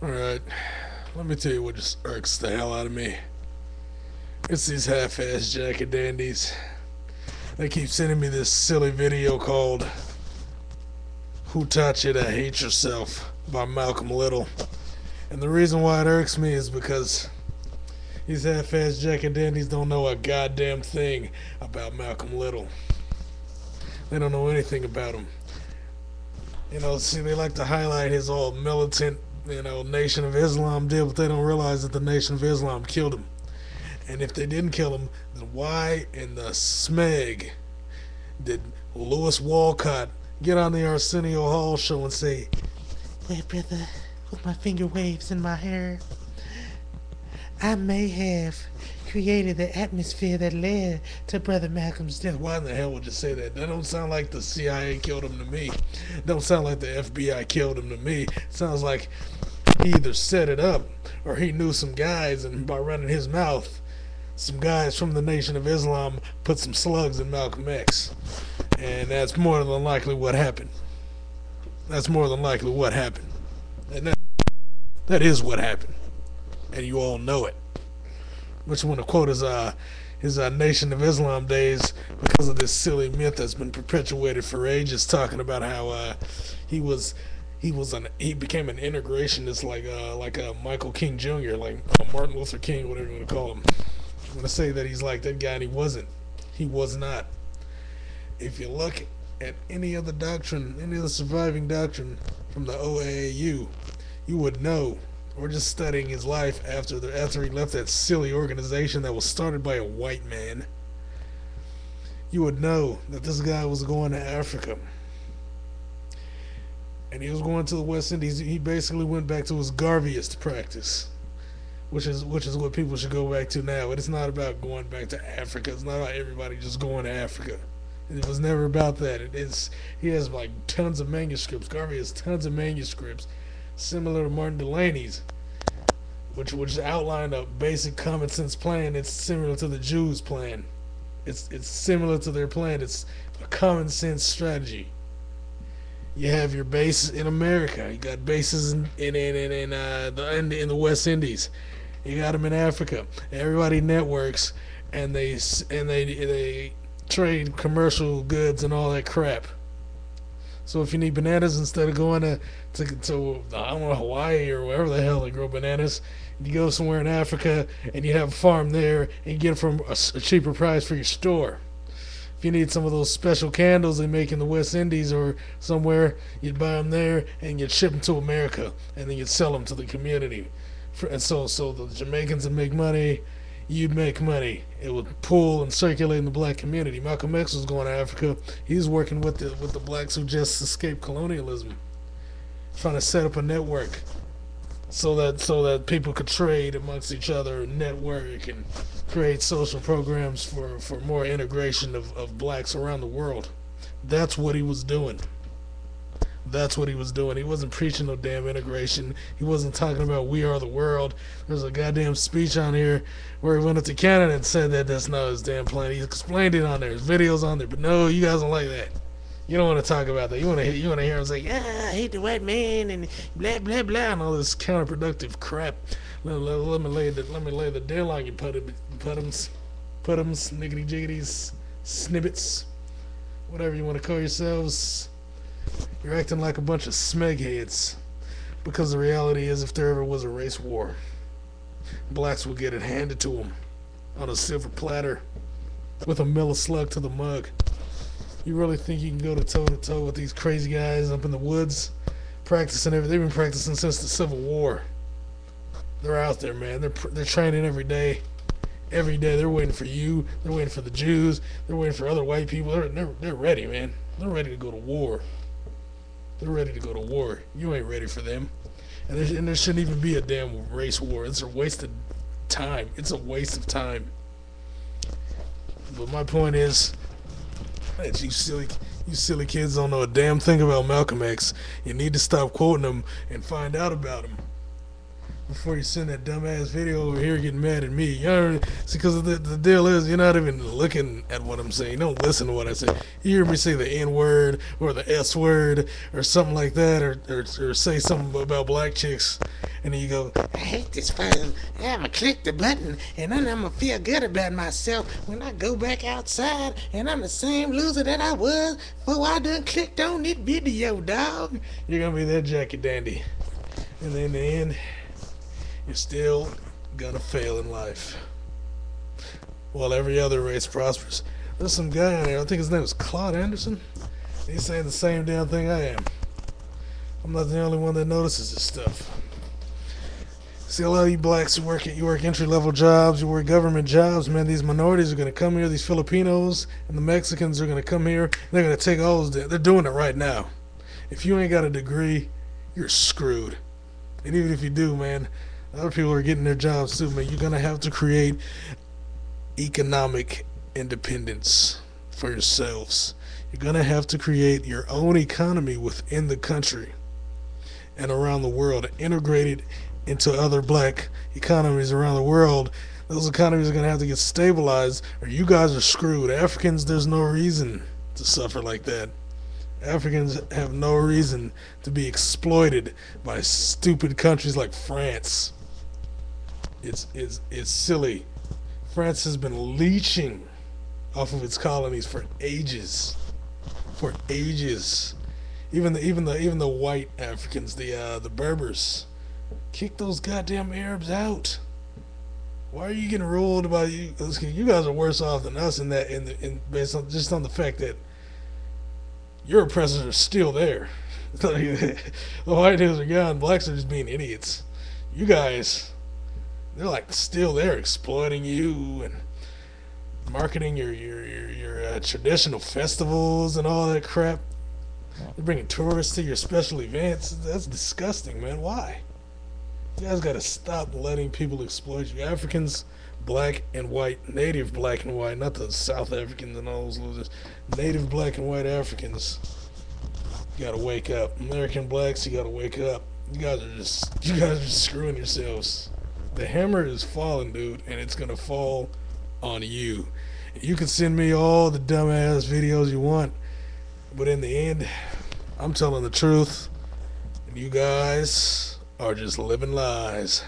Alright, let me tell you what just irks the hell out of me. It's these half-ass jacket dandies. They keep sending me this silly video called Who Taught You to Hate Yourself by Malcolm Little. And the reason why it irks me is because these half-ass jacket dandies don't know a goddamn thing about Malcolm Little. They don't know anything about him. See, they like to highlight his all militant, Nation of Islam deal, but they don't realize that the Nation of Islam killed him. And if they didn't kill him, then why in the smeg did Lewis Walcott get on the Arsenio Hall show and say, "Well, brother, with my finger waves in my hair, I may have created the atmosphere that led to Brother Malcolm's death"? Why in the hell would you say that? That don't sound like the CIA killed him to me. Don't sound like the FBI killed him to me. It sounds like he either set it up or he knew some guys, and by running his mouth, some guys from the Nation of Islam put some slugs in Malcolm X. And that's more than likely what happened. That's more than likely what happened. And that is what happened. And you all know it. Which want to quote his Nation of Islam days because of this silly myth that's been perpetuated for ages, talking about how he became an integrationist like Michael King Jr., like Martin Luther King, whatever you want to call him. I'm going to say that he's like that guy, and he wasn't. He was not. If you look at any other doctrine, any other surviving doctrine from the OAAU, you would know, or just studying his life after he left that silly organization that was started by a white man, you would know that this guy was going to Africa. And he was going to the West Indies. He basically went back to his Garveyist practice, which is what people should go back to now. It's not about going back to Africa. It's not about everybody just going to Africa. It was never about that. He has like tons of manuscripts. Garvey has tons of manuscripts similar to Martin Delaney's, which outlined a basic common sense plan. It's similar to the Jews' plan. It's similar to their plan. It's a common sense strategy. You have your base in America. You got bases in the West Indies. You got them in Africa. Everybody networks, and they trade commercial goods and all that crap. So if you need bananas, instead of going to I don't know, Hawaii or wherever the hell they grow bananas, you go somewhere in Africa and you have a farm there and you get it from a cheaper price for your store. If you need some of those special candles they make in the West Indies or somewhere, you'd buy them there and you'd ship them to America, and then you'd sell them to the community. And so the Jamaicans would make money, you'd make money. It would pool and circulate in the black community. Malcolm X was going to Africa. He was working with the blacks who just escaped colonialism, trying to set up a network so that people could trade amongst each other, network, and create social programs for more integration of blacks around the world. That's what he was doing. That's what he was doing. He wasn't preaching no damn integration. He wasn't talking about we are the world. There's a goddamn speech on here where he went up to Canada and said that that's not his damn plan. He explained it on there. There's videos on there. But no, you guys don't like that. You don't want to talk about that. You want to hear him say, "Yeah, I hate the white man," and blah blah blah, and all this counterproductive crap. Let me lay the deal on you, putums, niggity jiggities, snippets, whatever you want to call yourselves. You're acting like a bunch of smegheads, because the reality is, if there ever was a race war, blacks will get it handed to them on a silver platter with a Miller slug to the mug. You really think you can go to toe with these crazy guys up in the woods, practicing everything? They've been practicing since the Civil War. They're out there, man. They're training every day. Every day they're waiting for you. They're waiting for the Jews. They're waiting for other white people. They're ready, man. They're ready to go to war. They're ready to go to war. You ain't ready for them. And there shouldn't even be a damn race war. It's a waste of time. It's a waste of time. But my point is that you silly kids don't know a damn thing about Malcolm X. You need to stop quoting him and find out about him. before you send that dumbass video over here getting mad at me. You know, see, because the deal is, you're not even looking at what I'm saying. You don't listen to what I say. You hear me say the N word or the S word or something like that, or say something about black chicks, and then you go, I hate this person. I'm going to click the button, and then I'm going to feel good about myself when I go back outside, and I'm the same loser that I was before I done clicked on this video, dog. You're going to be that Jackie Dandy. And in the end, you're still gonna fail in life. While every other race prospers. There's some guy in there, I think his name is Claude Anderson. He's saying the same damn thing I am. I'm not the only one that notices this stuff. See, a lot of you blacks who you work entry-level jobs, you work government jobs, man, these minorities are going to come here, these Filipinos and the Mexicans are going to come here, and they're going to take all those, they're doing it right now. If you ain't got a degree, you're screwed. And even if you do, man, other people are getting their jobs too, man. You're going to have to create economic independence for yourselves. You're going to have to create your own economy within the country and around the world, integrated into other black economies around the world. Those economies are going to have to get stabilized, or you guys are screwed. Africans, there's no reason to suffer like that. Africans have no reason to be exploited by stupid countries like France. It's silly. France has been leeching off of its colonies for ages. For ages. Even the white Africans, the Berbers, kick those goddamn Arabs out. Why are you getting ruled by you? You guys are worse off than us in that, based on just on the fact that your oppressors are still there. The white dudes are gone. Blacks are just being idiots. You guys, they're like still there, exploiting you and marketing your traditional festivals and all that crap. They're bringing tourists to your special events. That's disgusting, man. Why? You guys got to stop letting people exploit you. Africans, black and white, native black and white, not the South Africans and all those losers. Native black and white Africans, you gotta wake up. American blacks, you gotta wake up. You guys are just screwing yourselves. The hammer is falling, dude, and it's gonna fall on you. You can send me all the dumbass videos you want, but in the end, I'm telling the truth, and you guys are just living lies.